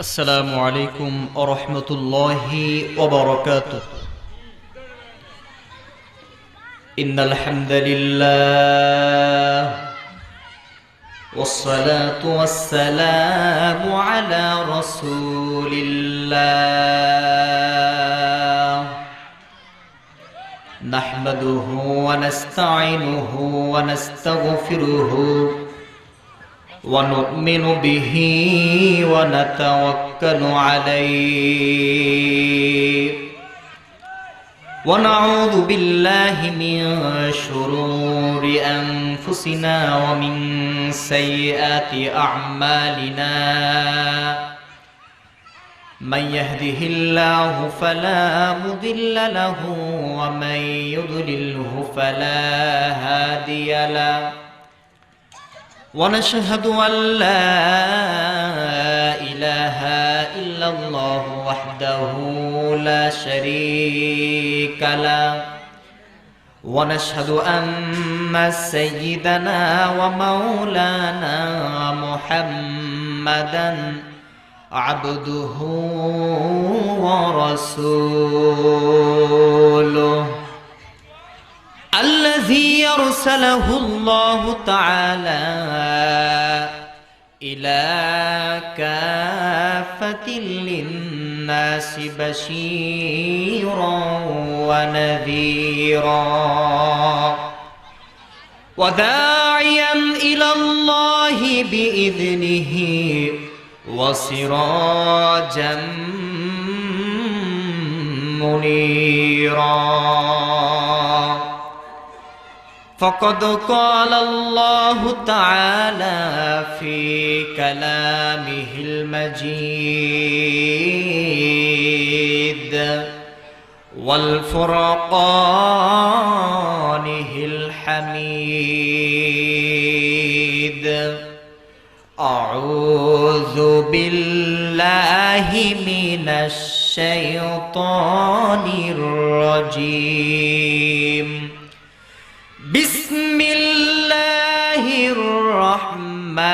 السلام عليكم ورحمة الله وبركاته. إن الحمد لله والصلاة والسلام على رسول الله نحمده ونستعينه ونستغفره ونؤمن به ونتوكل عليه ونعوذ بالله من شرور أنفسنا ومن سيئات أعمالنا من يهده الله فلا مضل له ومن يضلله فلا هادي له ونشهد أن لا إله إلا الله وحده لا شريك له ونشهد أن سيدنا ومولانا محمدا عبده ورسوله الذي أرسله الله تعالى إلى كافة للناس بشيرا ونذيرا وداعيا إلى الله بإذنه وسراجا منيرا فقد قال الله تعالى في كلامه المجيد والفرقانه الحميد أعوذ بالله من الشيطان الرجيم بسم الله الرحمن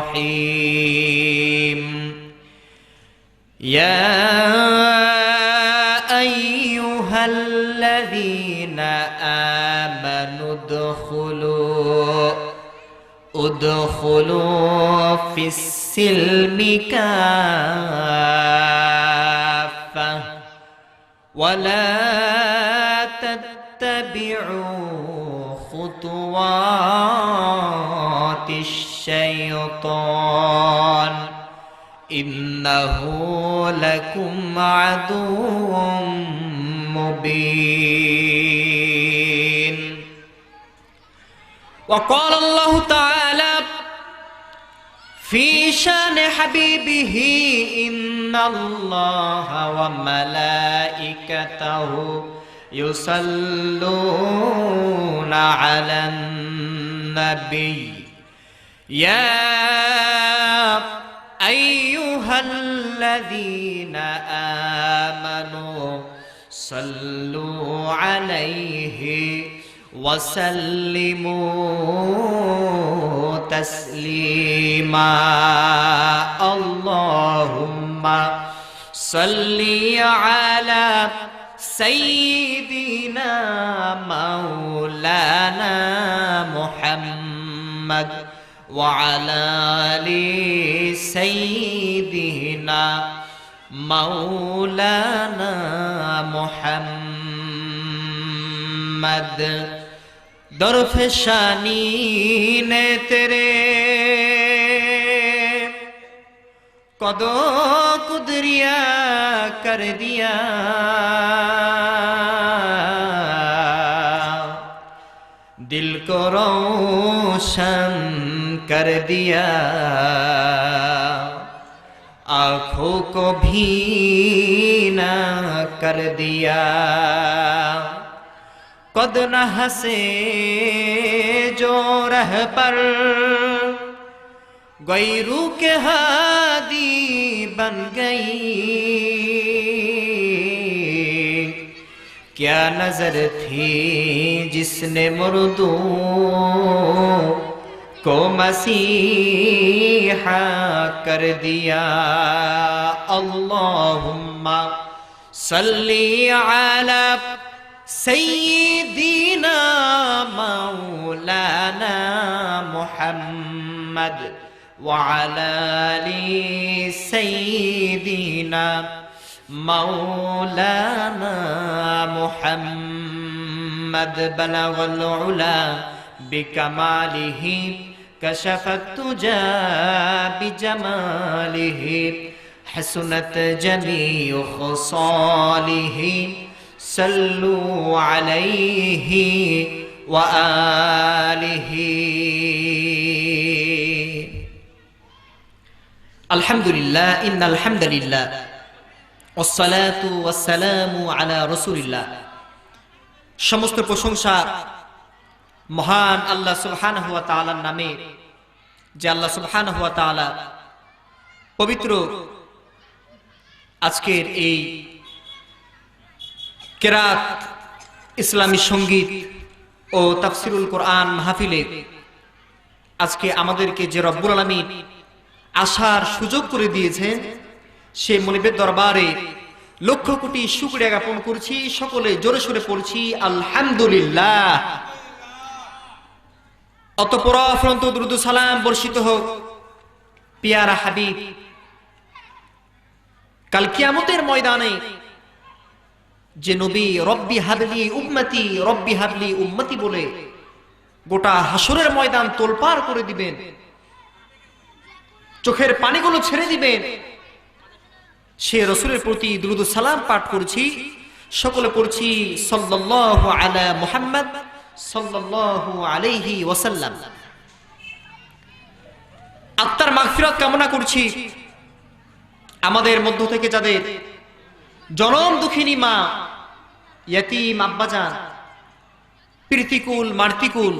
الرحيم يا أيها الذين آمنوا ادخلوا في السلم كافة ولا تتبعوا خطوات الشيطان إنه لكم عدو مبين وقال الله تعالى في شان حبيبه إن الله وملائكته يصلون على النبي يا أيها الذين آمنوا صلوا عليه وسلموا تسليما اللهم صل على سيدنا مولانا محمد وعلى آل سيدنا مولانا محمد درفشانی نے تیرے قدوں کو دریا کر دیا دل کو روشن کر دیا آنکھوں کو بھینا کر دیا قد نہ ہنسے جو رہ پر غیروں کے ہادی بن گئی کیا نظر تھی جس نے مردوں को मसीहा कर दिया। अल्लाहुम्मा सल्ली अला सय्यिदीना मौलाना मुहम्मद व अला आलि सय्यिदीना मौलाना मुहम्मद बलगल उला बिकमालिही कशफत तुजा बिजमालिही हसनत जमीउ खुसालिही सल्लु अलैहि व आलिहि। अल्हम्दुलिल्लाह इन्नल हम्दुलिल्लाह वस्सलातु वस्सलामु अला रसूलिल्लाह। समस्त प्रशंसा महान আল্লাহ সুবহানাহু ওয়া তাআলার নামে, যে আল্লাহ সুবহানাহু ওয়া তাআলা পবিত্র আজকের এই কিরাত ইসলামী সঙ্গীত ও তাফসিরুল কোরআন মাহফিলে আজকে আমাদেরকে যে রব্বুল আলামিন আসার সুযোগ করে দিয়েছেন, সে মনিবের দরবারে লক্ষ কোটি শুকরিয়া জ্ঞাপন করছি। সকলে জোরে সোরে পড়ছি আলহামদুলিল্লাহ। অতঃপর অফুরন্ত দুরূদ ও সালাম বর্ষিত হোক পিয়ারা হাবিব। কাল কিয়ামতের ময়দানে যে নবী রব্বি হাবলি উম্মতি রব্বি হাবলি উম্মতি বলে গোটা হাসরের ময়দান তোলপাড় করে দিবেন, চোখের পানিগুলো ছেড়ে দিবেন, সে রাসূলের প্রতি দুরূদ ও সালাম পাঠ করছি। সকলে পড়ছি সাল্লাল্লাহু আলা মুহাম্মদ সাল্লাল্লাহু আলাইহি ওয়াসাল্লাম। আত্মার মাগফিরাত কামনা করছি। আমাদের মধ্য থেকে যাদের জনম দুঃখিনী মা, ইয়াতীম আব্বাজান, প্রীতিকুল মার্তিকুল,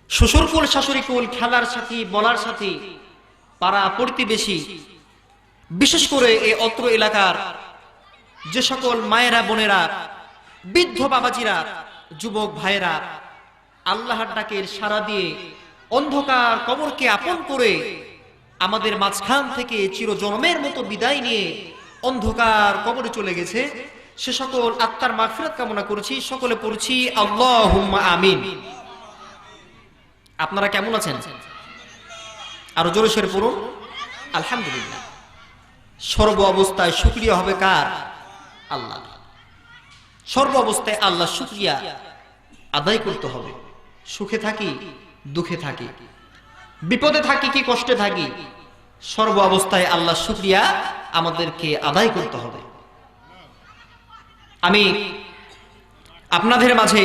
শ্বশুরকুল শাশুড়িকুল, খেলার সাথী বলার সাথী, পাড়া প্রতিবেশী, বিশেষ করে এই অত্র এলাকার যে সকল মায়েরা বোনেরা, বৃদ্ধ বাবাজিরা, যুবক ভাইয়েরা আল্লাহর ডাকের সাড়া দিয়ে অন্ধকার কবরকে আপন করে আমাদের মাঝখান থেকে চিরজন্মের মতো বিদায় নিয়ে অন্ধকার কবরে চলে গেছে, সে সকল আত্মার মাগফিরাত কামনা করছি। সকলে পড়ছি আল্লাহুম্মা আমিন। আপনারা কেমন আছেন? আরো জোরে সোরে পড়ুন আলহামদুলিল্লাহ। সর্ব অবস্থায় শুকরিয়া হবে কার? আল্লাহ। সর্ব অবস্থায় আল্লাহ শুকরিয়া আদায় করতে হবে। সুখে থাকি দুঃখে থাকি, বিপদে থাকি কি কষ্টে থাকি, সর্ব অবস্থায় আল্লাহ শুকরিয়া আমাদেরকে আদায় করতে হবে। আমি আপনাদের মাঝে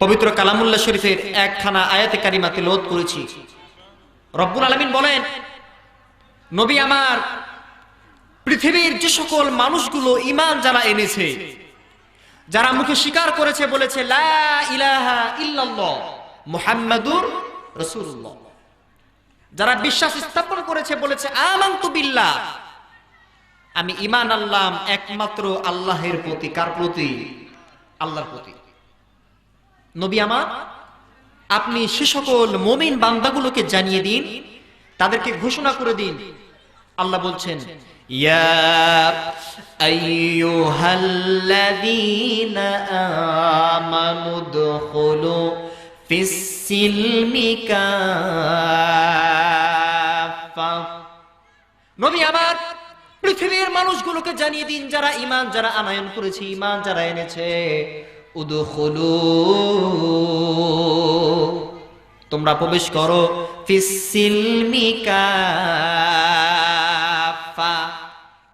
পবিত্র কালামুল্লাহ শরীফের একখানা আয়াতে কারিমা তিলাওয়াত করেছি। রব্বুল আলামিন বলেন, নবী আমার পৃথিবীর যে সকল মানুষগুলো ঈমান যারা এনেছে, যারা মুখে স্বীকার করেছে, বলেছে লা ইলাহা ইল্লাল্লাহ মুহাম্মাদুর রাসূলুল্লাহ, যারা বিশ্বাস স্থাপন করেছে, বলেছে আমানতু বিল্লাহ, আমি ঈমান আনলাম একমাত্র আল্লাহের প্রতি। কার প্রতি? আল্লাহর প্রতি। নবী আমার আপনি সে সকল মুমিন বান্দাগুলোকে জানিয়ে দিন, তাদেরকে ঘোষণা করে দিন। আল্লাহ বলছেন, ইয়া আইয়ুহাল্লাযীনা আমানু দুখুলু ফিস সিলমি কাফা। নবী আমার পৃথিবীর মানুষগুলোকে জানিয়ে দিন, যারা ঈমান যারা আনয়ন করেছে, ঈমান যারা এনেছে, উদখুলু তোমরা প্রবেশ করো ফিস সিলমি কাফা,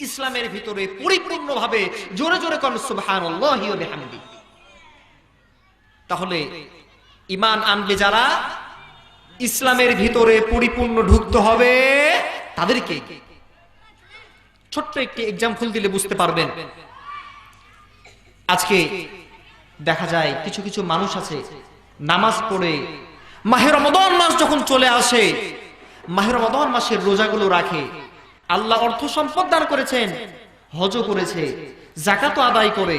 ইসলামের ভিতরে পরিপূর্ণভাবে। জোরে জোরে কোন সুবহানাল্লাহি ওয়া বিহামদি। তাহলে ঈমান আনবে যারা, ইসলামের ভিতরে পরিপূর্ণ ঢুকতে হবে তাদেরকে। ছোট্ট একটি এক্সাম্পল দিলে বুঝতে পারবেন। আজকে দেখা যায় কিছু কিছু মানুষ আছে নামাজ পড়ে, মাহে রমাদান মাস যখন চলে আসে, মাহে রমাদান মাসের রোজাগুলো রাখে, আল্লাহ অর্থ সম্পদ দান করেছেন, হজও করেছে, যাকাতও আদায় করে,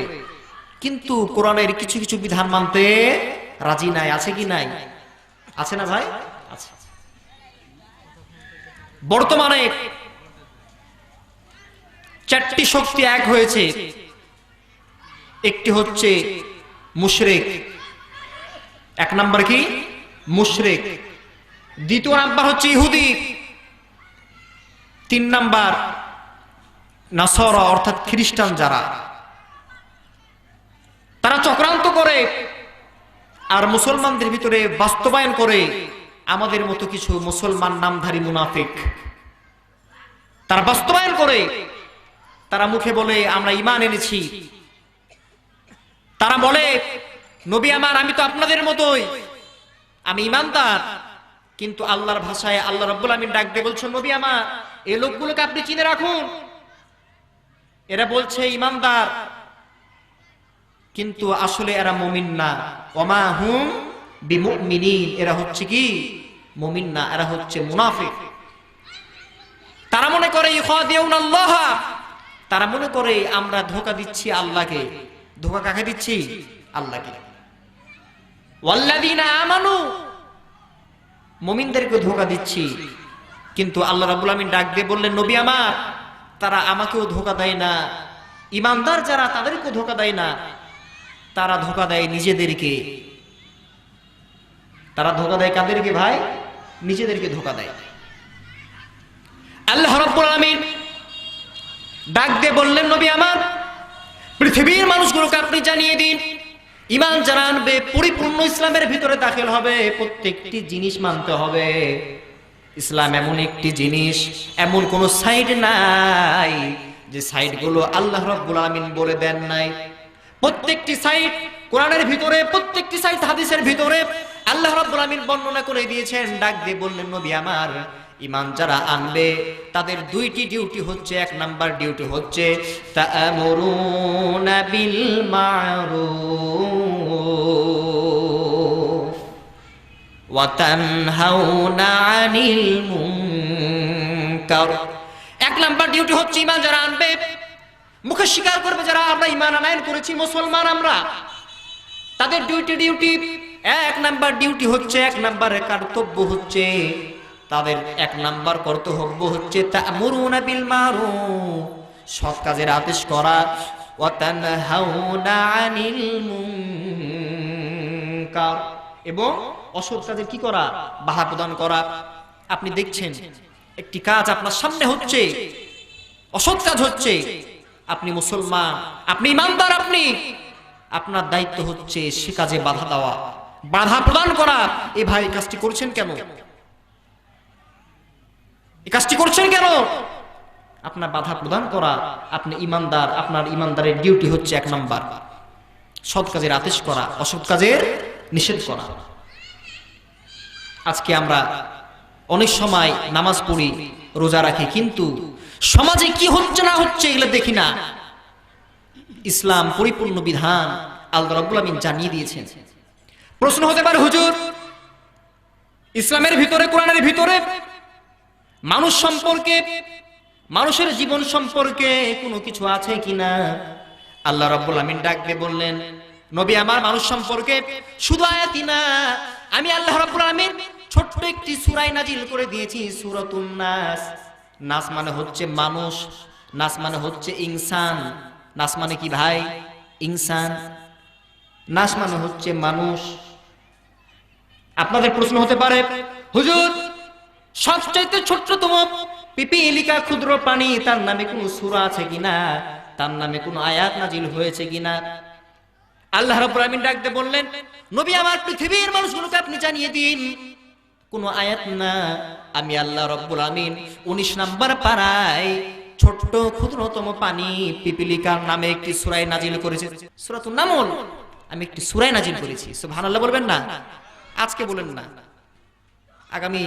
কিন্তু কোরআনের কিছু কিছু বিধান মানতে রাজি নাই। আছে কি নাই? আছে না ভাই? আছে। বর্তমানে 4টি শক্তি এক হয়েছে। একটি হচ্ছে মুশরিক, 1 নাম্বার কি? মুশরিক। 2 নাম্বার হচ্ছে ইহুদি। 3 নাম্বার নাসারা অর্থাৎ খ্রিস্টান যারা, তারা চক্রান্ত করে আর মুসলমানদের ভিতরে বাস্তবায়ন করে আমাদের মতো কিছু মুসলমান নামধারী মুনাফিক। তারা বাস্তবায়ন করে, তারা মুখে বলে আমরা ঈমান এনেছি, তারা বলে নবী আমার আমি তো আপনাদের মতোই, আমি ঈমানদার, কিন্তু আল্লাহর ভাষায় আল্লাহ রাব্বুল আমিন ডাক দিয়ে বলছেন নবী আমার এই লোকগুলোকে আপনি চিনে রাখুন, এরা বলছে ঈমানদার কিন্তু আসলে এরা মুমিন না। ওমা হুম বিমুমিনিন, এরা হচ্ছে কি? মুমিন না, এরা হচ্ছে মুনাফিক। তারা মনে করে ইখাদিউনাল্লাহ, তারা মনে করে আমরা ধোঁকা দিচ্ছি আল্লাহকে। ধোঁকা কাকে দিচ্ছি? আল্লাহকে। ওয়াল্লাযীনা আমানু, মুমিনদেরকে ধোঁকা দিচ্ছি। কিন্তু আল্লাহ রাব্বুল আমিন ডাক দিয়ে বললেন নবী আমার তারা আমাকেও ধোঁকা দেয় না, ঈমানদার যারা তাদেরকেও ধোঁকা দেয় না, তারা ধোঁকা দেয় নিজেদেরকে। তারা ধোঁকা দেয় কাদেরকে ভাই? নিজেদেরকে ধোঁকা দেয়। আল্লাহ রাব্বুল আমিন ডাক দিয়ে বললেন নবী আমার পৃথিবীর মানুষগুলোকে আপনি জানিয়ে দিন ঈমান যারা আনবে পরিপূর্ণ ইসলামের ভিতরে দাখিল হবে প্রত্যেকটি জিনিস মানতে হবে। ইসলাম এমন একটি জিনিস, এমন কোন সাইড নাই যে সাইডগুলো আল্লাহ রাব্বুল আমিন বলে দেন নাই। প্রত্যেকটি সাইড কোরআনের ভিতরে, প্রত্যেকটি সাইড হাদিসের ভিতরে আল্লাহ রাব্বুল আমিন বর্ণনা করে দিয়েছেন। ডাক দিয়ে বললেন নবী আমার ঈমান যারা আনবে তাদের 2টি ডিউটি হচ্ছে। 1 নাম্বার ডিউটি হচ্ছে তা'মুরুনা বিল মা'রুফ ওয়া তানহাউনা আনিল মুনকার। 1 নাম্বার ডিউটি হচ্ছে ঈমান যারা আনবে, মুখে স্বীকার করবে যারা আমরা ঈমান আনয়ন করেছি, মুসলমান আমরা, তাদের 2টি ডিউটি। 1 নাম্বার ডিউটি হচ্ছে, 1 নাম্বারের কর্তব্য হচ্ছে, তাদের 1 নাম্বার কর্তব্য হচ্ছে তা'মুরুনা বিল মা'রুফ, সৎ কাজের আদেশ করা, ওয়া তানহাউনা আনিল মুনকার, এবং অসৎ কাজের কি করা? বাধা প্রদান করা। আপনি দেখছেন একটি কাজ আপনার সামনে হচ্ছে, অসৎ কাজ হচ্ছে, আপনি মুসলমান, আপনি ঈমানদার, আপনার দায়িত্ব হচ্ছে সে কাজে বাধা দেওয়া, বাধা প্রদান করা। এ ভাই কাজটি করছেন কেন? এই কাজটি করছেন কেন? আপনার বাধা প্রদান করা। আপনি ঈমানদার, আপনার ঈমানদারের ডিউটি হচ্ছে 1 নাম্বার সৎ কাজের আদেশ করা, অসৎ কাজের নিষেধ করা। আজকে আমরা অনেক সময় নামাজ পড়ি, রোজা রাখি, কিন্তু সমাজে কি হচ্ছে না হচ্ছে এগুলো দেখি না। ইসলাম পরিপূর্ণ বিধান আল্লাহ রাব্বুল আমিন জানিয়ে দিয়েছেন। প্রশ্ন হতে পারে হুজুর ইসলামের ভিতরে, কোরআনের ভিতরে মানুষ সম্পর্কে, মানুষের জীবন সম্পর্কে কোনো কিছু আছে কিনা? আল্লাহ রাব্বুল আমিন ডাক দিয়ে বললেন নবী আমার মানুষ সম্পর্কে শুধু আয়াতই না, আমি আল্লাহ রাব্বুল আমিন ছোট্ট একটি সূরা নাজিল করে দিয়েছি, সূরাতুন নাস। নাস মানে হচ্ছে মানুষ, নাস মানে হচ্ছে ইনসান। নাস মানে কি ভাই? ইনসান। নাস মানে হচ্ছে মানুষ। আপনাদের প্রশ্ন হতে পারে হুজুর সবচাইতে ছোট্টতম পিপিলিকা ক্ষুদ্র প্রাণী, তার নামে কোনো সূরা আছে কিনা, তার নামে কোনো আয়াত নাজিল হয়েছে কিনা? আল্লাহ রাব্বুল আমিন ডাকতে বললেন নবী আমার পৃথিবীর মানুষগুলোকে আপনি জানিয়ে দিন কোনো আয়াত না। আমি আল্লাহ রাব্বুল আমিন 19 নাম্বার পারায় ছোট্ট ক্ষুদ্রতম প্রাণী পিপিলিকার নামে একটি সূরা নাজিল করেছি, সূরাতুন নামল। আমি একটি সূরা নাজিল করেছি। সুবহানাল্লাহ বলবেন না? আজকে বলেন না, আগামী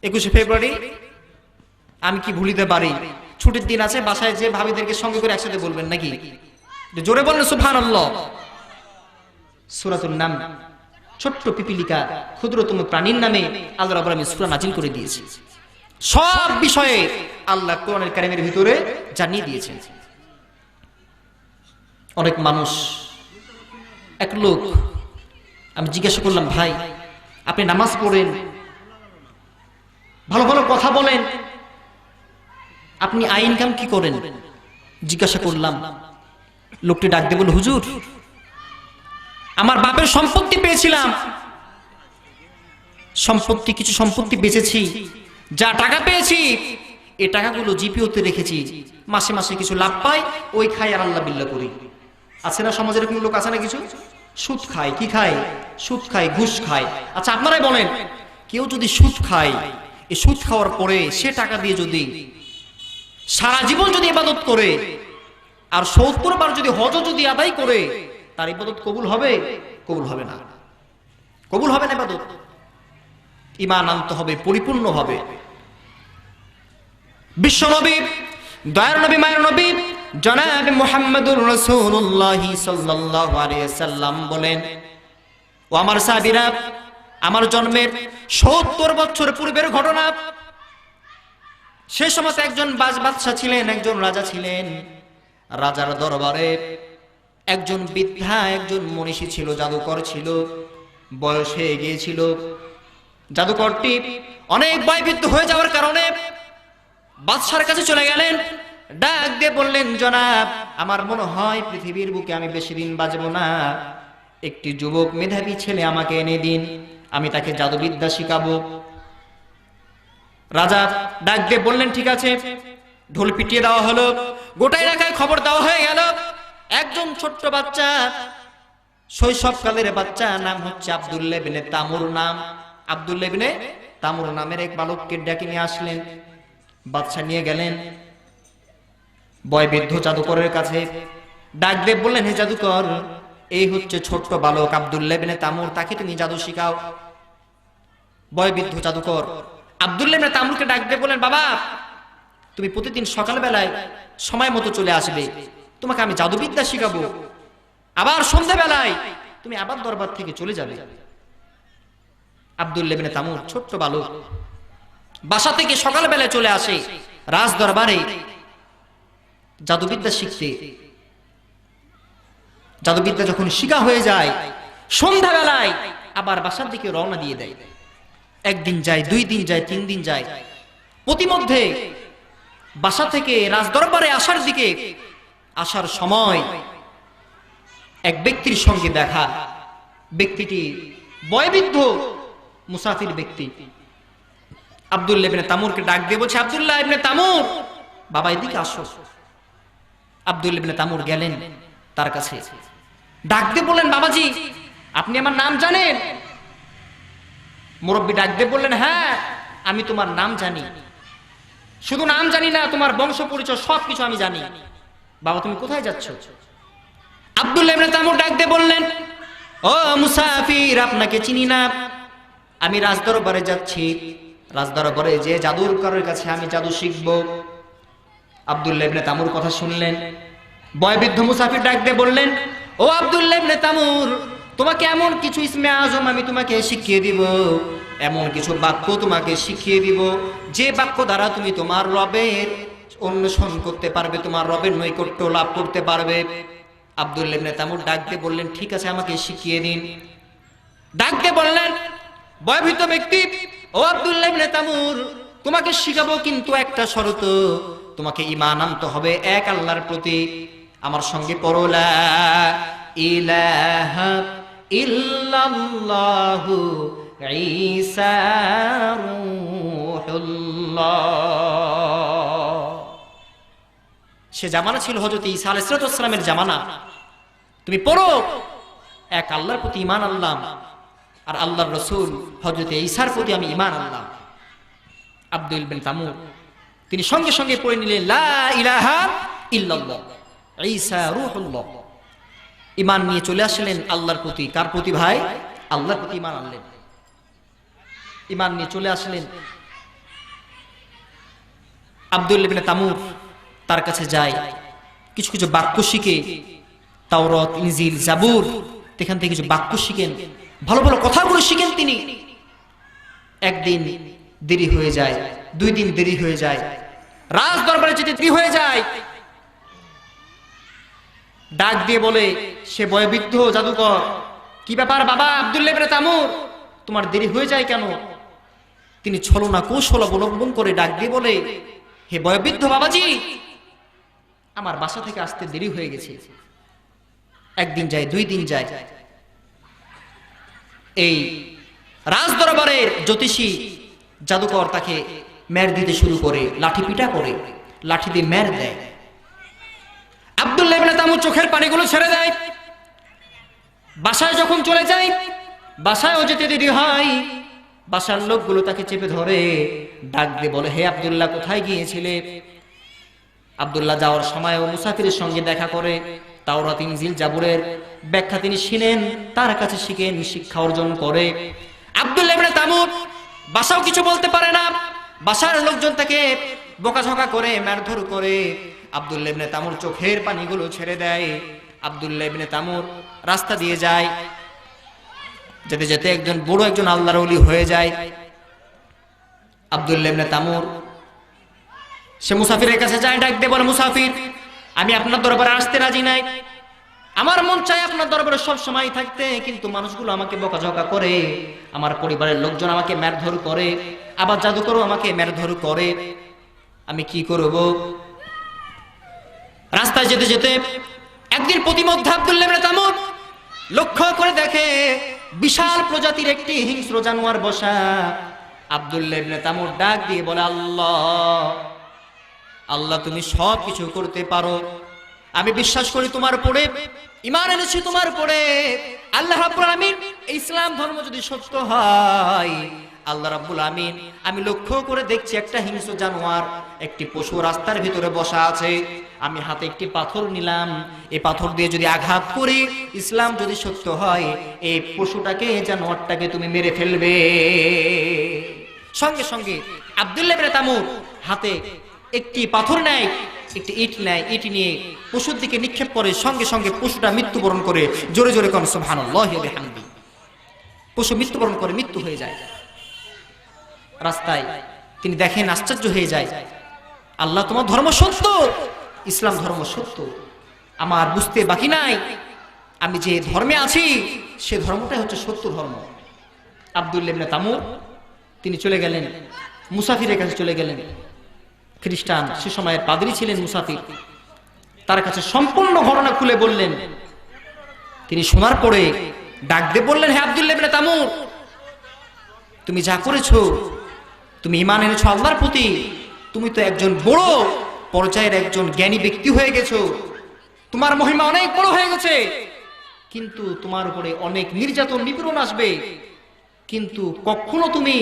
21শে ফেব্রুয়ারি আমি কি ভুলিতে পারি, ছুটির দিন আছে, বাসায় যে ভাবিদেরকে সঙ্গে করে একসাথে বলবেন নাকি? জোরে বললেন সুবহানাল্লাহ। সূরাতুন নাম, ছোট্ট পিপিলিকা ক্ষুদ্রতম প্রাণীর নামে আল্লাহ রাব্বুল আমিন সূরা নাজিল করে দিয়েছে। সব বিষয়ে আল্লাহ কোরআনের কারিমের ভিতরে জানিয়ে দিয়েছেন। অনেক মানুষ, এক লোক, আমি জিজ্ঞাসা করলাম ভাই আপনি নামাজ পড়েন, ভালো ভালো কথা বলেন, আপনি আয় ইনকাম কি করেন? জিজ্ঞাসা করলাম। লোকটি ডাক দিয়ে বলল, হুজুর, আমার বাপের সম্পত্তি পেয়েছিলাম, কিছু সম্পত্তি বেচেছি, যা টাকা পেয়েছি এই টাকাগুলো জিপিওতে রেখেছি, মাসে মাসে কিছু লাভ পাই, ওই খাই আর আল্লাহ বিল্লাহ করি। আছে না সমাজের কোনো লোক আছে না কিছু? সুদ খায়। কি খায়? সুদ খায়, ঘুষ খায়। আচ্ছা আপনারাই বলেন, কেউ যদি সুদ খায়, এই সুদ খাওয়ার পরে সে টাকা দিয়ে যদি সারা জীবন যদি ইবাদত করে আর ৭০ বার যদি হজ যদি আদায় করে, তার ইবাদত কবুল হবে? কবুল হবে না, কবুল হবে না ইবাদত। ঈমান আনতে হবে পরিপূর্ণ হবে। বিশ্ব নবী, দয়ার নবী, মায়ের নবী জনাব মুহাম্মদুর রাসূলুল্লাহ সাল্লাল্লাহু আলাইহি সাল্লাম বলেন, ও আমার সাহাবীরা, আমার জন্মের ৭০ বছর পূর্বের ঘটনা। সে সময় একজন বাদশা ছিলেন, একজন রাজা ছিলেন। রাজার দরবারে একজন বৃদ্ধা, একজন মনীষী ছিল, জাদুকর ছিল, বয়স হয়ে গিয়েছিল। জাদুকরটি অনেক বয়বৃদ্ধ হয়ে যাওয়ার কারণে বাদশার কাছে চলে গেলেন, ডাক দিয়ে বললেন, জনাব, আমার মনে হয় পৃথিবীর বুকে আমি বেশি দিন বাঁচব না, একটি যুবক মেধাবী ছেলে আমাকে এনে দিন, আমি তাকে জাদুবিদ্যা শিখাবো। রাজা ডাক দিয়ে বললেন, ঠিক আছে। ঢোল পিটিয়ে দেওয়া হলো, গোটা এলাকায় খবর দেওয়া হয়ে গেল। একজন ছোট্ট বাচ্চা, শৈশবকালের বাচ্চা, নাম হচ্ছে আব্দুল্লাহ ইবনে তামুর নাম। আব্দুল্লাহ ইবনে তামুর নামের এক বালককে ডেকে নিয়ে আসলেন। বাদশা নিয়ে গেলেন বয়বৃদ্ধ জাদুকরের কাছে। ডাক দিয়ে বললেন, হে জাদুকর, এই হচ্ছে ছোট্ট বালক আব্দুল্লাহ ইবনে তামুর, তাকে তুমি জাদু শিখাও। বয়বৃদ্ধ জাদুকর আব্দুল্লাহ ইবনে তামুরকে ডাক দিয়ে বললেন, বাবা, তুমি প্রতিদিন সকালবেলায় সময় মতো চলে আসবে, তোমাকে আমি জাদুবিদ্যা শিখাবো। আবার সন্ধ্যাবেলায় তুমি আবার দরবার থেকে চলে যাবে। আব্দুল্লাহ ইবনে তামুর ছোট্ট বালক বাসা থেকে সকালবেলায় চলে আসে রাজ দরবারে জাদুবিদ্যা শিখতে। জাদুবিদ্যা যখন শিখা হয়ে যায়, সন্ধ্যাবেলায় আবার বাসার দিকে রওনা দিয়ে দেয়। একদিন যায়, 2 দিন যায়, 3 দিন যায়। প্রতিমধ্যে বাসা থেকে রাজ দরবারে আসার সময় এক ব্যক্তির সঙ্গে দেখা। ব্যক্তিটি বয়বৃদ্ধ মুসাফির ব্যক্তি। আব্দুল্লাহ ইবনে তামুরকে ডাক দিয়ে বলছে, আব্দুল্লাহ ইবনে তামুর, বাবা এদিকে আসো। আব্দুল্লাহ ইবনে তামুর গেলেন তার কাছে, ডাক দিয়ে বললেন, বাবাজি, আপনি আমার নাম জানেন? মুরব্বী ডাক দিয়ে বললেন, হ্যাঁ, আমি তোমার নাম জানি, শুধু নাম জানি না, তোমার বংশ পরিচয় সবকিছু আমি জানি। বাবা, তুমি কোথায় যাচ্ছ? আব্দুল্লাহ ইবনে তামুর ডাক দিয়ে বললেন, ও মুসাফির, আপনাকে চিনি না, আমি রাজদরবারে যাচ্ছি, রাজদরবারে যে জাদুকরের কাছে আমি জাদু শিখব। আব্দুল্লাহ ইবনে তামুর কথা শুনলেন। বয়বৃদ্ধ মুসাফির ডাক দিয়ে বললেন, ও আব্দুল্লাহ ইবনে তামুর, তোমাকে এমন কিছু ইসমে আজম আমি তোমাকে শিখিয়ে দিব, এমন কিছু বাক্য তোমাকে শিখিয়ে দিব, যে বাক্য দ্বারা তুমি তোমার রবের অন্বেষণ করতে পারবে, তোমার রবের নৈকট্য লাভ করতে পারবে। আব্দুল্লাহ ইবনে তামুর ডাক দিয়ে বললেন, ঠিক আছে, আমাকে শিখিয়ে দিন। ডাক দিয়ে বললেন বয়বৃদ্ধ ব্যক্তি, ও আব্দুল্লাহ ইবনে তামুর, তোমাকে শিখাবো, কিন্তু একটা শর্ত, তোমাকে ঈমান আনতে হবে এক আল্লাহর প্রতি। আমার সঙ্গে পড়ো, লা ইলাহা ইল্লাল্লাহু ঈসা রূহুল্লাহ। সে জামানা ছিল হযরত ঈসা আলাইহিস সালামের জামানা। তুমি পড়ো, এক আল্লাহর প্রতি ঈমান আনলাম, আর আল্লাহর রাসূল হযরত ঈসার প্রতি আমি ঈমান আনলাম। আব্দুল বিন তামুর তিনি সঙ্গে সঙ্গে পড়ে নিলেন, লা ইলাহা ইল্লাল্লাহ ঈসা রূহুল্লাহ। ঈমান নিয়ে চলে আসলেন আল্লাহর প্রতি। কার প্রতি ভাই? আল্লাহর প্রতি ঈমান আনলেন। ঈমান নিয়ে চলে আসলেন। আব্দুল ইবনে তামুর তার কাছে যায়, কিছু কিছু বাক্য শিখে, তাওরাত, ইনজিল, জাবুর, এখান থেকে কিছু বাক্য শিখেন, ভালো ভালো কথাগুলো শিখেন তিনি। একদিন দেরি হয়ে যায়, 2 দিন দেরি হয়ে যায়, রাজ দরবারে যেতে দেরি হয়ে যায়। ডাক দিয়ে বলে সে বয়বৃদ্ধ জাদুকর, কি ব্যাপার বাবা আব্দুল্লাহ ইবনে তামুর, তোমার দেরি হয়ে যায় কেন? তিনি ছলনা কৌশল অবলম্বন করে ডাক দিয়ে বলে, হে বয়োবৃদ্ধ বাবাজি, আমার বাসা থেকে আসতে দেরি হয়ে গেছে। একদিন যায়, 2 দিন যায়, এই রাজ দরবারের জ্যোতিষী জাদুকর তাকে মের দিতে শুরু করে, লাঠি পিটা করে, লাঠি দিয়ে মের দেয়। আব্দুল্লাহ ইবনে তামুর চোখের পানিগুলো ছেড়ে দেয়। বাসায় যখন চলে যায়, বাসায়ও যেতে দেরি হয়। বাসার লোকগুলো তাকে চেপে ধরে, ডাক দিয়ে বলে, হে আব্দুল্লাহ, কোথায় গিয়েছিলে? আব্দুল্লাহ যাওয়ার সময়ও মুসাফিরের সঙ্গে দেখা করে, তাওরাত ইনজিল জাবুরের ব্যাখ্যা তিনি শুনেন, তার কাছে শিখেন, শিক্ষা অর্জন করে। আব্দুল্লাহ ইবনে তামুর বাসাও কিছু বলতে পারে না। বাসার লোকজন তাকে বোকাঝোকা করে, মারধর করে। আব্দুল্লাহ ইবনে তামুর চোখের পানিগুলো ছেড়ে দেয়। আব্দুল্লাহ ইবনে তামুর রাস্তা দিয়ে যায়, যেতে যেতে একজন বড় একজন আল্লাহর ওলি হয়ে যায়। আব্দুল্লাহ ইবনে তামুর সে মুসাফিরের কাছে যায়, ডাক দিয়ে বলে, মুসাফির, আমি আপনার দরবারে আসতে রাজি নাই। আমার মন চায় আপনার দরবারে সব সময় থাকতে, কিন্তু মানুষগুলো আমাকে বকাঝকা করে, আমার পরিবারের লোকজন আমাকে মারধর করে, আবার জাদুকরও আমাকে মারধর করে, আমি কি করব? রাস্তায় যেতে যেতে একদিন প্রতিমধ্যে আব্দুল্লাহ ইবনে তামুর লক্ষ্য করে দেখে বিশাল প্রজাতির একটি হিংস্র জানোয়ার বসা। আব্দুল্লাহ ইবনে তামুর ডাক দিয়ে বলে, আল্লাহ, আল্লাহ, তুমি সব কিছু করতে পারো, আমি বিশ্বাস করি তোমার উপরে, ঈমান এনেছি তোমার উপরে। আল্লাহ রাব্বুল আমিন, ইসলাম ধর্ম যদি সত্য হয়, আল্লাহ রাব্বুল আমিন, আমি লক্ষ্য করে দেখছি একটা হিংস্র জানোয়ার, একটি পশু রাস্তার ভিতরে বসা আছে। আমি হাতে একটি পাথর নিলাম, এই পাথর দিয়ে যদি আঘাত করি, ইসলাম যদি সত্য হয়, এই পশুটাকে, জানোয়ারটাকে তুমি মেরে ফেলবে। সঙ্গে সঙ্গে আব্দুল্লাহ ইবনে তামুর হাতে একটি পাথর নেয়, একটি ইট নেয়, ইট নিয়ে পশুর দিকে নিক্ষেপ করে, সঙ্গে সঙ্গে পশুটা মৃত্যুবরণ করে। জোরে জোরে কোন সুবহানাল্লাহি ওয়া বিহামদিহি। পশু মৃত্যুবরণ করে, মৃত্যু হয়ে যায়। রাস্তায় তিনি দেখেন, আশ্চর্য হয়ে যায়, আল্লাহ, তোমার ধর্ম সত্য, ইসলাম ধর্ম সত্য, আমার বুঝতে বাকি নাই, আমি যে ধর্মে আছি সে ধর্মটাই হচ্ছে সত্য ধর্ম। আব্দুল্লাহ ইবনে তামুর তিনি চলে গেলেন, মুসাফিরের কাছে চলে গেলেন। খ্রিস্টান, সে সময়ের পাদ্রী ছিলেন মুসাফির, তার কাছে সম্পূর্ণ ঘটনা খুলে বললেন। তিনি শোনার পরে ডাক দিয়ে বললেন, হে আব্দুল্লাহ ইবনে তামুর, তুমি যা করেছো, তুমি ঈমান এনেছো আল্লাহর প্রতি, তুমি তো একজন বড় পর্যায়ের একজন জ্ঞানী ব্যক্তি হয়ে গেছো, তোমার মহিমা অনেক বড় হয়ে গেছে, কিন্তু তোমার উপরে অনেক নির্যাতন নিপীড়ন আসবে, কিন্তু কখনো তুমি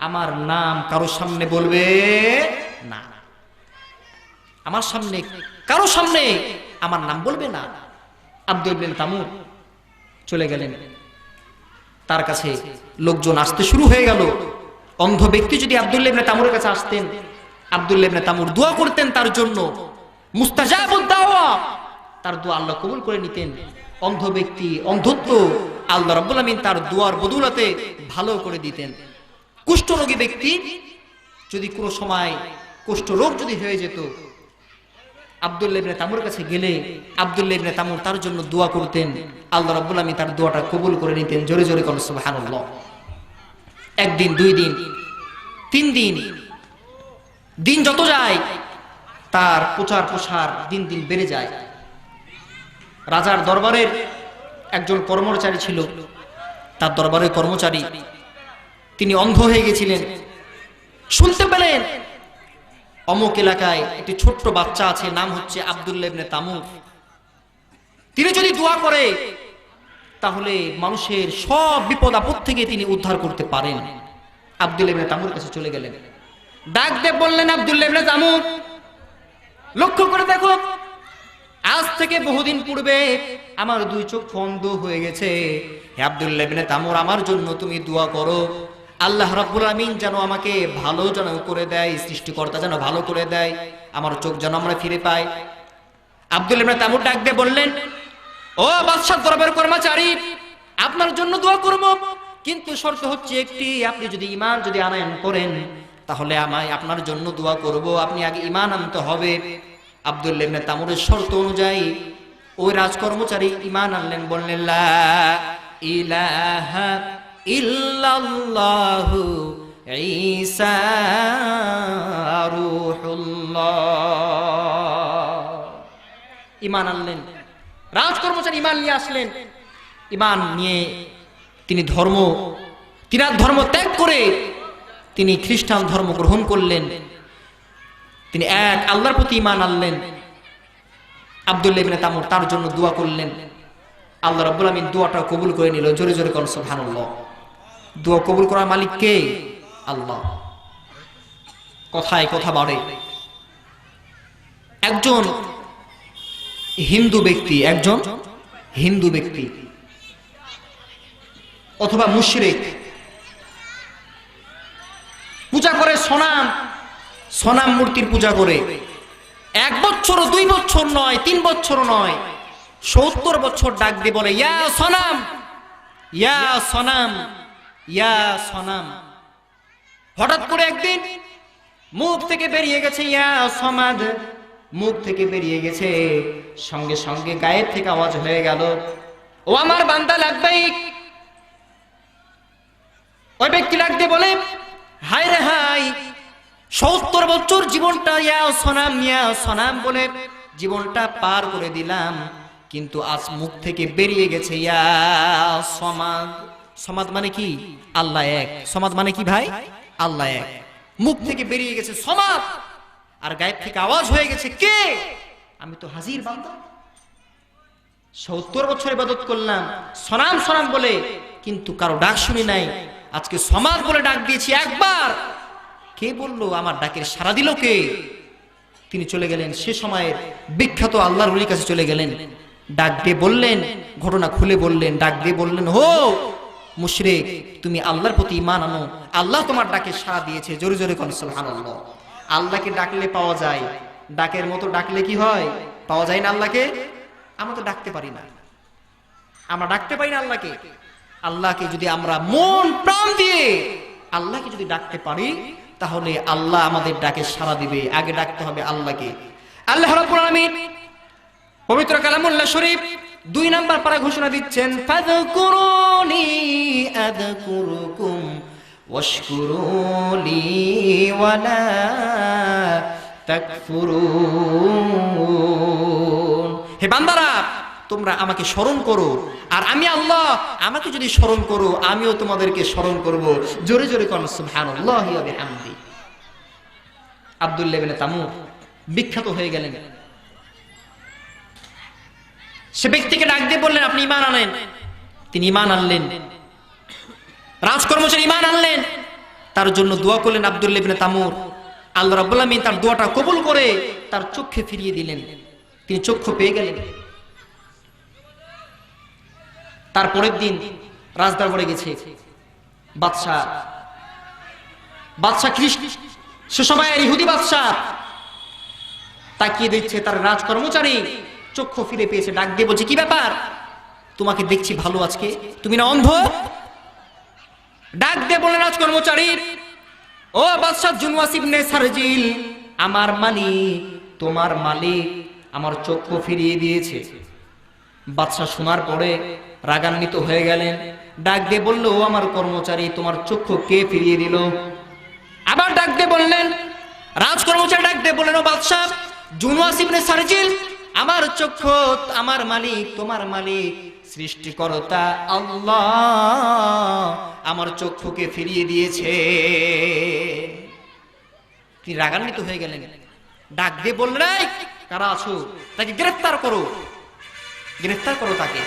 আমার নাম কারোর সামনে বলবে না, আমার সামনে, কারো সামনে আমার নাম বলবে না। আব্দুল্লাহ ইবনে তামুর চলে গেলেন। তার কাছে লোকজন আসতে শুরু হয়ে গেল। অন্ধ ব্যক্তি যদি আব্দুল্লাহ ইবনে তামুরের কাছে আসতেন, আব্দুল্লাহ ইবনে তামুর দোয়া করতেন তার জন্য, মুস্তাজাবুদ দাওয়া, তার দোয়া আল্লাহ কবুল করে নিতেন। অন্ধ ব্যক্তি, অন্ধত্ব আল্লাহ রাব্বুল আমিন তার দোয়ার বদৌলতে ভালো করে দিতেন। কুষ্ঠরোগী ব্যক্তি যদি কোনো সময় কুষ্ঠ রোগ যদি হয়ে যেত, আব্দুল্লাহ ইবনে তামুর কাছে গেলে আব্দুল্লাহ ইবনে তামুর তার জন্য দোয়া করতেন, আল্লাহ রাব্বুল আমিন তার দোয়াটা কবুল করে নিতেন। জোরে জোরে কোন সুবহানাল্লাহ। একদিন, 2 দিন, 3 দিন, দিন যত যায় তার প্রচার প্রসার দিন দিন বেড়ে যায়। রাজার দরবারের একজন কর্মচারী ছিল, তার দরবারের কর্মচারী, তিনি অন্ধ হয়ে গেছিলেন। শুনতে পেলেন অমুক এলাকায় একটি ছোট্ট বাচ্চা আছে, নাম হচ্ছে আব্দুল্লাহ ইবনে তামুর, তিনি যদি দোয়া করে তাহলে মানুষের সব বিপদ আপদ থেকে তিনি উদ্ধার করতে পারেন। আব্দুল্লাহ ইবনে তামুর কাছে চলে গেলেন, ডাক দিয়ে বললেন, আব্দুল্লাহ ইবনে তামুর, লক্ষ্য করে দেখো, আজ থেকে বহুদিন পূর্বে আমার 2 চোখ অন্ধ হয়ে গেছে। হে আব্দুল্লাহ ইবনে তামুর, আমার জন্য তুমি দোয়া করো, আল্লাহ রাব্বুল আমিন যেন আমাকে ভালো যেন করে দেয়, সৃষ্টিকর্তা যেন ভালো করে দেয়, আমার চোখ যেন আমরা ফিরে পাই। আব্দুল্লাহ ইবনে তামুর ডাক দিয়ে বললেন, ও বাদশাহ দরবারের কর্মচারী, আপনার জন্য দোয়া করব, কিন্তু শর্ত হচ্ছে একটি, আপনি যদি ঈমান যদি আনয়ন করেন তাহলে আমি আপনার জন্য দোয়া করব, আপনি আগে ঈমান আনতে হবে। আব্দুল্লাহ ইবনে তামুরের শর্ত অনুযায়ী ওই রাজকর্মচারী ঈমান আনলেন, বললেন লা ইলাহা ইল্লাল্লাহু ঈসা রূহুল্লাহ। ঈমান আনলেন, রাজকর্মচারী ঈমান নিয়ে আসলেন। ঈমান নিয়ে তিনি ধর্ম ত্যাগ করে তিনি খ্রিস্টান ধর্ম গ্রহণ করলেন। তিনি এক আল্লাহর প্রতি ঈমান আনলেন। আব্দুল্লাহ ইবনে তামুর তার জন্য দোয়া করলেন। আল্লাহ রাব্বুল আমিন দোয়াটা কবুল করে নিল। জোরে জোরে কোন সুবহানাল্লাহ। দোয়া কবুল করার মালিক কে? আল্লাহ। কথায় কথা বাড়ে। একজন হিন্দু ব্যক্তি অথবা মুশরিক পূজা করে সনাম মূর্তির পূজা করে 1 বছর 2 বছর নয়, 3 বছর নয়, 70 বছর ডাক দিয়ে বলে ইয়া সনাম, ইয়া সনাম, ইয়া সনাম। হঠাৎ করে একদিন মুখ থেকে বেরিয়ে গেছে ইয়া সমাদ, মুখ থেকে বেরিয়ে গেছে, সঙ্গে সঙ্গে গায়ের থেকে আওয়াজ হয়ে গেল ও আমার বান্দা লাব্বাইক। ওই ব্যক্তি ডাক দিয়ে বলে হায় রে হায়, 70 বছর জীবনটা ইয়া সনাম বলে জীবনটা পার করে দিলাম, কিন্তু আজ মুখ থেকে বেরিয়ে গেছে ইয়া সমাদ। সমাদ মানে কি? আল্লাহ এক। সমাদ মানে কি ভাই? আল্লাহ এক। মুখ থেকে বেরিয়ে গেছে সমাদ, আর গায়ের থেকে আওয়াজ হয়ে গেছে কে? আমি তো হাজির বান্দা। 70 বছর ইবাদত করলাম সনাম বলে, কিন্তু কারো ডাক শুনি নাই। আজকে সমাদ বলে ডাক দিয়েছি একবার, কে বললো? আমার ডাকের সাড়া দিল কে? তিনি চলে গেলেন, সে সময়ের বিখ্যাত আল্লাহর ওলির কাছে চলে গেলেন। ডাক দিয়ে বললেন, ঘটনা খুলে বললেন। ডাক দিয়ে বললেন, হো মুশরিক, তুমি আল্লাহর প্রতি ঈমান আনো, আল্লাহ তোমার ডাকে সাড়া দিয়েছে। জোরে জোরে কোন সুবহানাল্লাহ। আল্লাহকে ডাকলে পাওয়া যায়, ডাকের মতো ডাকলে কি হয়? পাওয়া যায় না আল্লাহকে? আমরা তো ডাকতে পারি না, আমরা ডাকতে পারি না আল্লাহকে। আল্লাহকে যদি আমরা মন প্রাণ দিয়ে আল্লাহকে যদি ডাকতে পারি, তাহলে আল্লাহ আমাদের ডাকে সাড়া দিবে। আগে ডাকতে হবে আল্লাহকে। আল্লাহ রাব্বুল আলামিন পবিত্র কালামুল্লাহ শরীফ 2 নাম্বার পারা ঘোষণা দিচ্ছেন, ফাযকুরুনি আযকুরুকুম ওয়াশকুরুলি ওয়ালা তাকফুরুন। হে বান্দারা, তোমরা আমাকে স্মরণ করো, আর আমি আল্লাহ আমাকে যদি স্মরণ করো, আমিও তোমাদেরকে স্মরণ করব। জোরে জোরে কোন সুবহানাল্লাহি ওয়া বিহামদি। আব্দুল্লাহ ইবনে তামুর বিখ্যাত হয়ে গেলেন। সে ব্যক্তিকে ডাক দিয়ে বললেন আপনি ঈমান আনেন। তিনি ঈমান আনলেন। রাজকর্মচারী ঈমান আনলেন, তার জন্য দোয়া করলেন আব্দুল্লাহ ইবনে তামুর। আল্লাহ রাব্বুল আমিন তার দোয়াটা কবুল করে তার চক্ষে ফিরিয়ে দিলেন। তিনি চক্ষু পেয়ে গেলেন। তারপরের দিন রাজদরবারে গেছে বাদশা খ্রিস্ট, সে সময়ের ইহুদি বাদশা তাকিয়ে দেখছে তার রাজকর্মচারী চক্ষু ফিরে পেয়েছে। ডাক দিয়ে বলছে কি ব্যাপার? তোমাকে দেখছি ভালো আজকে, তুমি না অন্ধ? ডাক দিয়ে বললেন রাজকর্মচারী, ও বাদশা জুনওয়াস ইবনে সারজিল, আমার মালিক, তোমার মালিক আমার চক্ষু ফিরিয়ে দিয়েছে। বাদশা শোনার পরে রাগান্বিত হয়ে গেলেন। ডাক দিয়ে বলল, ও আমার কর্মচারী, তোমার চক্ষু কে ফিরিয়ে দিল? আবার ডাক দিয়ে বললেন, রাজকর্মচারী ডাক দিয়ে বললেন, ও বাদশা জুনওয়াস ইবনে সারজিল, আমার চক্ষু আমার মালিক, তোমার মালিক সৃষ্টিকর্তা আল্লাহ আমার চক্ষুকে ফিরিয়ে দিয়েছে। তিনি রাগান্বিত হয়ে গেলেন। ডাক দিয়ে বললেন, কারা আছো? তাকে গ্রেফতার করো, তাকে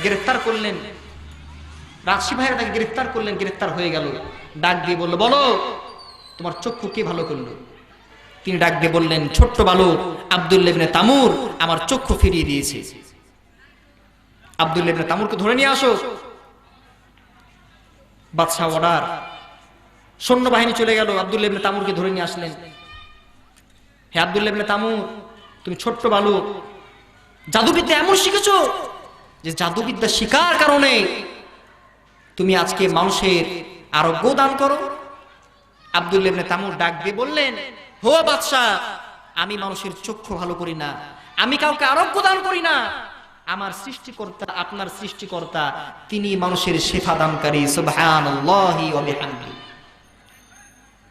গ্রেফতার করলেন। রাজসি ভাইরা তাকে গ্রেফতার করলেন। গ্রেফতার হয়ে গেল। ডাক দিয়ে বলল, বলো তোমার চক্ষু কে ভালো করলো? তিনি ডাক দিয়ে বললেন, ছোট্ট বালক আব্দুল্লাহ ইবনে তামুর আমার চক্ষু ফিরিয়ে দিয়েছে। আব্দুল্লাহ ইবনে তামুরকে ধরে নিয়ে আসো। বাদশা অর্ডার, সৈন্যবাহিনী চলে গেল, আব্দুল্লাহ ইবনে তামুরকে ধরে নিয়ে আসলেন। হে আব্দুল্লাহ ইবনে তামুর, তুমি ছোট্ট বালক, জাদুবিদ্যা এমন শিখেছো যে জাদুবিদ্যা শিকার কারণে তুমি আজকে মানুষের আরোগ্য দান করো। আব্দুল্লাহ ইবনে তামুর ডাক দিয়ে বললেন, হো বাদশা, আমি মানুষের চক্ষু ভালো করি না, আমি কাউকে আরোগ্য দান করি না, আমার সৃষ্টিকর্তা আপনার সৃষ্টিকর্তা তিনি মানুষের শেফা দানকারী সুবহানাল্লাহি ওয়া বিহামদিহি।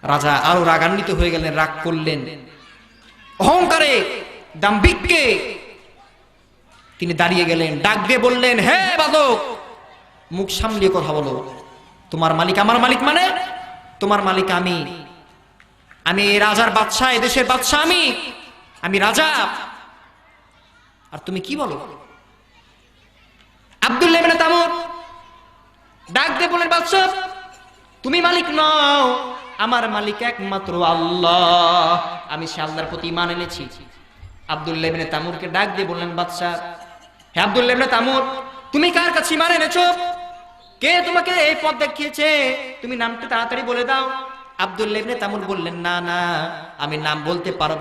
রাজা আরো রাগান্বিত হয়ে গেলেন, রাগ করলেন, অহংকারে দাম্ভিক্যে তিনি দাঁড়িয়ে গেলেন, ডাক দিয়ে বললেন, হে বাদক, মুখ সামলিয়ে কথা বলো। তোমার মালিক আমার মালিক মানে? তোমার মালিক আমি এই রাজার বাদশা, এদেশের বাদশা আমি রাজা, আর তুমি কি বলো? আব্দুল্লাহ ইবনে তামুর ডাক দিয়ে বললেন, বাদশা তুমি মালিক নও, আমার মালিক একমাত্র আল্লাহ, আমি সে আল্লাহর প্রতি ঈমান এনেছি। আব্দুল্লাহ ইবনে তামুরকে ডাক দিয়ে বললেন, বাদশা হে আব্দুল্লাহ ইবনে তামুর, তুমি কার কাছে ঈমান এনেছো? কে তোমাকে এই পথ দেখিয়েছে? তুমি নামটা তাড়াতাড়ি বলে দাও। আব্দুল্লাহ ইবনে তামুর বললেন, না না, আমি নাম বলতে পারবো